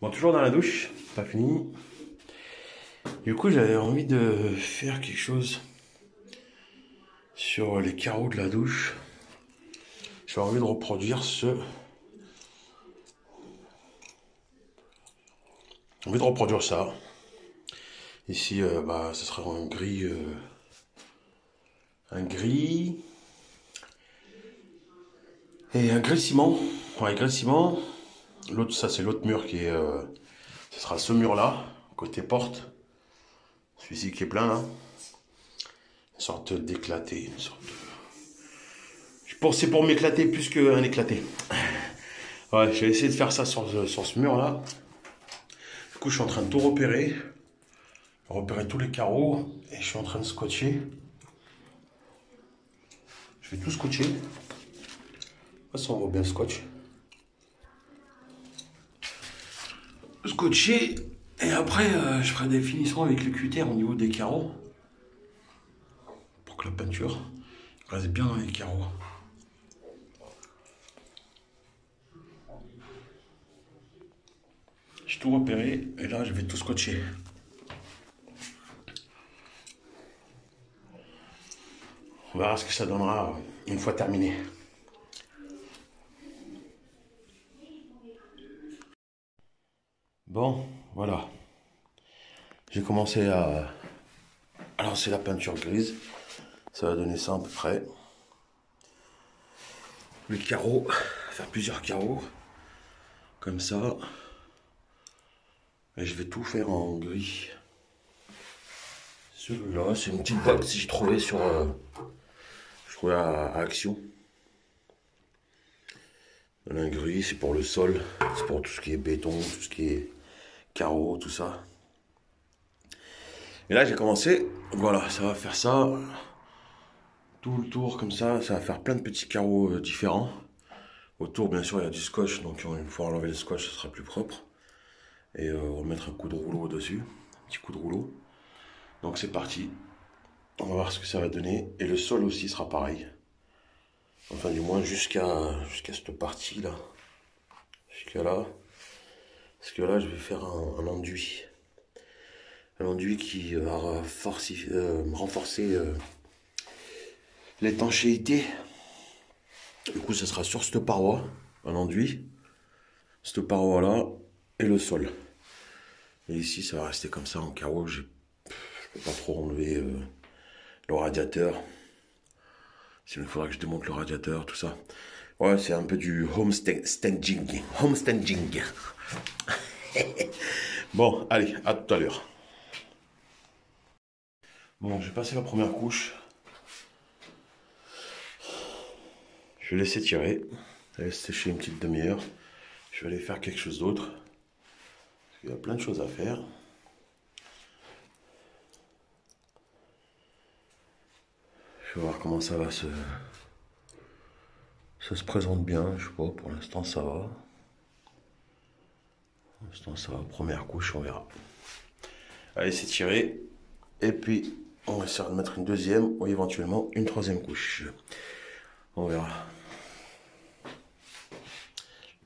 Bon, toujours dans la douche, pas fini. Du coup, j'avais envie de faire quelque chose sur les carreaux de la douche. J'ai envie de reproduire J'ai envie de reproduire ça. Ici, ce sera un gris et un gris ciment. Ouais, gris ciment. L'autre, ça c'est l'autre mur ce sera ce mur-là, côté porte. Celui-ci qui est plein là. Une sorte d'éclaté, une sorte de... Je pensais pour m'éclater plus qu'un éclaté. Ouais, j'ai essayé de faire ça sur ce mur-là. Du coup, je suis en train de tout repérer tous les carreaux, et je suis en train de scotcher. Je vais tout scotcher. Ça, on voit bien le scotch. Scotcher, et après, je ferai des finitions avec le cutter au niveau des carreaux. Pour que la peinture reste bien dans les carreaux. J'ai tout repéré, et là, je vais tout scotcher. On verra ce que ça donnera une fois terminé. Bon, voilà. J'ai commencé à lancer la peinture grise. Ça va donner ça à peu près. Les carreaux, faire plusieurs carreaux. Comme ça. Et je vais tout faire en gris. Celui-là, c'est une petite box que j'ai trouvé je trouvais à Action. Un gris, c'est pour le sol. C'est pour tout ce qui est béton, tout ce qui est carreaux, tout ça. Et là, j'ai commencé. Voilà, ça va faire ça. Tout le tour comme ça va faire plein de petits carreaux différents. Autour, bien sûr, il y a du scotch, donc une fois enlever le scotch, ce sera plus propre. Et on va mettre un coup de rouleau dessus, un petit coup de rouleau. Donc c'est parti. On va voir ce que ça va donner. Et le sol aussi sera pareil. Enfin, du moins jusqu'à cette partie-là. Jusqu'à là. Parce que là, je vais faire un enduit. Un enduit qui va renforcer l'étanchéité. Du coup, ça sera sur cette paroi, un enduit. Cette paroi-là et le sol. Et ici, ça va rester comme ça en carreau. Je peux pas trop enlever le radiateur. Sinon, il faudra que je démonte le radiateur, tout ça. Ouais, c'est un peu du homestaging. Homestaging. Bon, allez, à tout à l'heure. Bon, j'ai passé la première couche. Je vais laisser tirer. Ça va sécher une petite demi-heure. Je vais aller faire quelque chose d'autre. Parce qu'il y a plein de choses à faire. Je vais voir comment ça se présente bien. Je sais pas, pour l'instant ça va. Pour l'instant ça va. Première couche, on verra. Allez, c'est tiré. Et puis, on va essayer de mettre une deuxième ou éventuellement une troisième couche. On verra.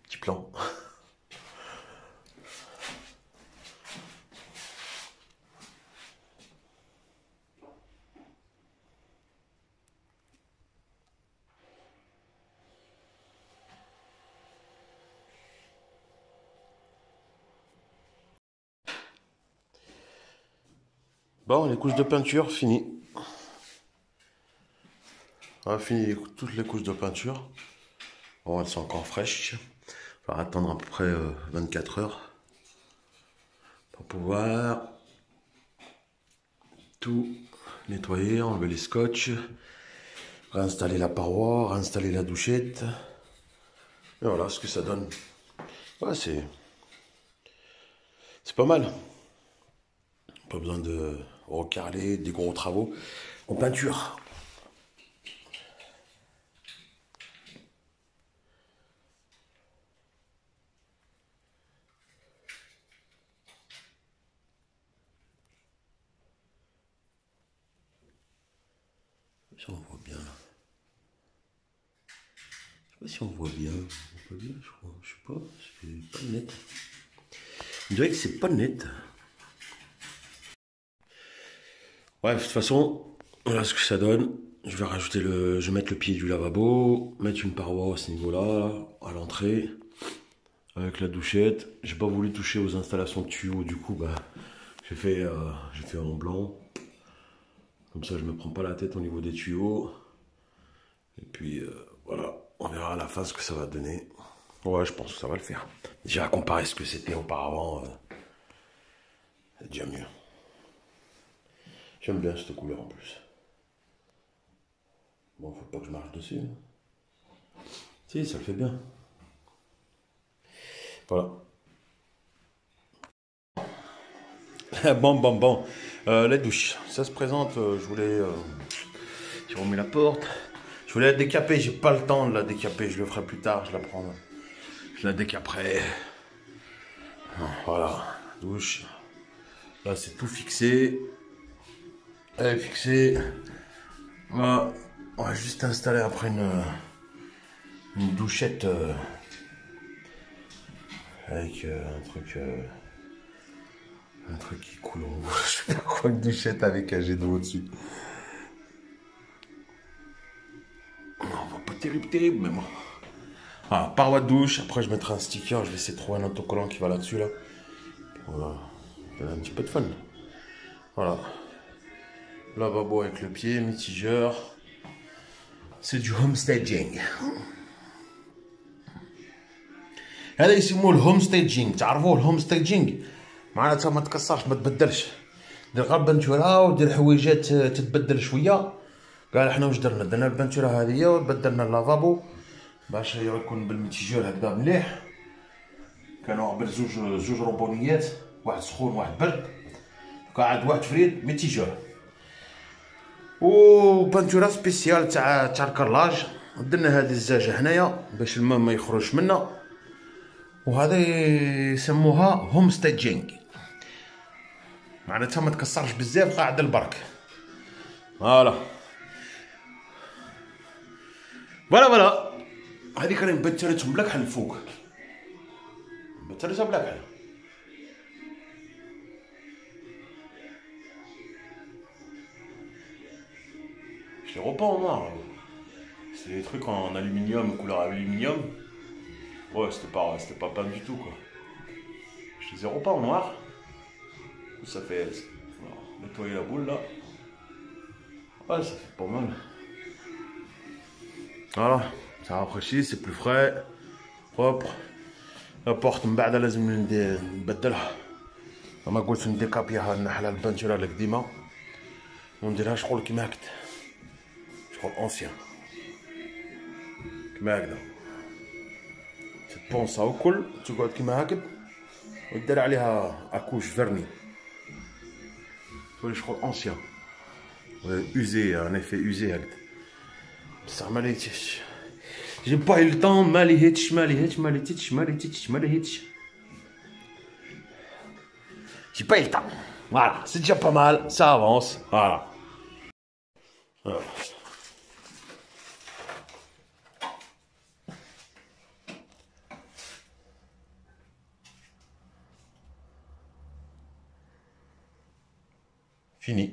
Petit plan. Bon, les couches de peinture, finies. On a fini toutes les couches de peinture. Bon, elles sont encore fraîches. Il va attendre à peu près 24 heures pour pouvoir tout nettoyer, enlever les scotch, réinstaller la paroi, réinstaller la douchette. Et voilà ce que ça donne. Ouais, c'est pas mal. Pas besoin de recarreler des gros travaux en peinture. Si on voit bien. Je sais pas si on voit bien. On voit bien, je crois. Je sais pas, c'est pas net. On dirait que c'est pas net. Ouais, de toute façon, voilà ce que ça donne. Je vais rajouter je vais mettre le pied du lavabo, mettre une paroi à ce niveau-là, à l'entrée, avec la douchette. J'ai pas voulu toucher aux installations de tuyaux, du coup, bah, j'ai fait en blanc. Comme ça, je me prends pas la tête au niveau des tuyaux. Et puis, voilà, on verra à la fin ce que ça va donner. Ouais, je pense que ça va le faire. Déjà, à comparer ce que c'était auparavant, c'est déjà mieux. J'aime bien cette couleur en plus. Bon, faut pas que je marche dessus. Si, ça le fait bien. Voilà. Bon. La douche, ça se présente. Je voulais. J'ai remis la porte. Je voulais la décaper. J'ai pas le temps de la décaper. Je le ferai plus tard. Je la prends. Je la décaperai. Voilà. Douche. Là, c'est tout fixé. Elle est fixée. Voilà. On va juste installer après une douchette avec un truc qui coule en haut. Je sais pas quoi, une douchette avec un jet d'eau au-dessus. Non, pas terrible, mais bon. Ah, paroi de douche. Après, je mettrai un sticker. Je vais essayer de trouver un autocollant qui va là-dessus, là. Voilà. Donner un petit peu de fun. Voilà. Lavabo avec le pied, mitigeur. C'est du homestaging. هذا يسموه الهوم ستيجينغ. تعرفوه الهوم ستيجينغ معناتها ما تكسرش ما تبدلش. دير غير بنتوره ودير حويجات تتبدل شويه. قال احنا واش درنا البنتوره هذه وبدلنا اللافابو باش يكون بالميتيجور هكذا مليح. كانوا قبل زوج روبونيات، واحد سخون واحد برد، قاعد واحد فريد ميتيجور و بنتوره سبيسيال تاع الكرلاج. درنا هذه الزاجه هنايا باش الماء ما يخرجش منا، وهذا يسموها هوم ستيجينغ. معناتها ما تكسرش بزاف قاعد البرك. فوالا هذيك راني مبترتهم بلاكحل الفوق، مبترتها بلاكحل. Je les repeins en noir. C'est des trucs en aluminium, couleur aluminium. Ouais, c'était pas peint du tout, quoi. Je les ai repeints en noir. Ça fait... Alors, nettoyer la boule, là. Ouais, ça fait pas mal. Voilà, ça rafraîchit, c'est plus frais, propre. La porte من بعد لازم نبدلها. كما قلت نديكابيها نحلها البانتوره القديمه ونديرها شغل كيما هكذا، شغل اونسيان كيما هكذا. تبونسا وكل تقعد كيما هكذا ودير عليها اكوش فرني تولي شغل اونسيان usé, un effet usé هكذا. بصح ما ليتش j'ai pas eu le temps. ما ليتش j'ai pas eu le temps. Voilà, c'est déjà pas mal, ça avance. Voilà. Fini.